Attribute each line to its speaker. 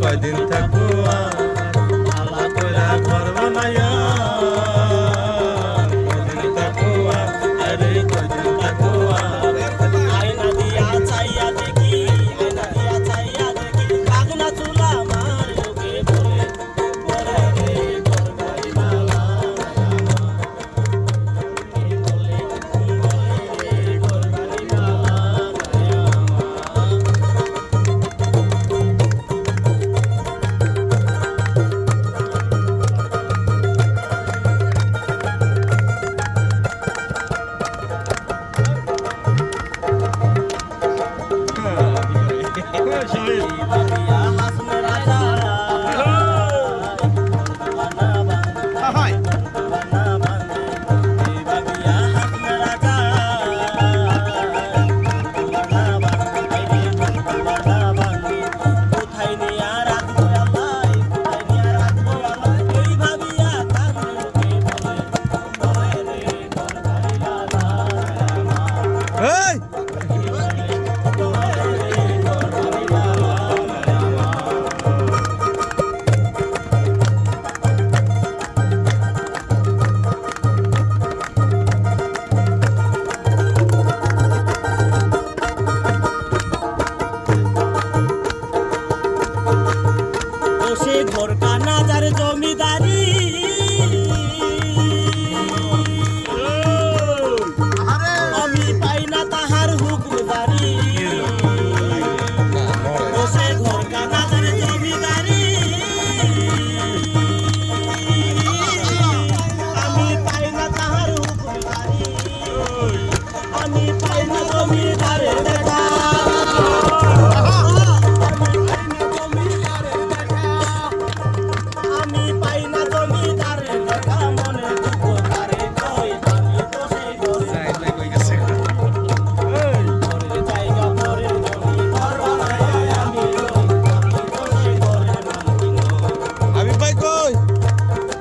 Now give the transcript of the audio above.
Speaker 1: কয়দিন থাকবো আলা কইরা ঘর বানায়া কয়দিন থাকবো আরে কয়দিন থাকবো
Speaker 2: আয়না দিয়া চাইয়া দেখি আয়না দিয়া চাইয়া দেখি আগনা চুলা আমার লোকে বলে বলে রে ঘর বাড়ি বালা বলে রে ঘর বাড়ি বালা ঘর কানা যার জমিদারি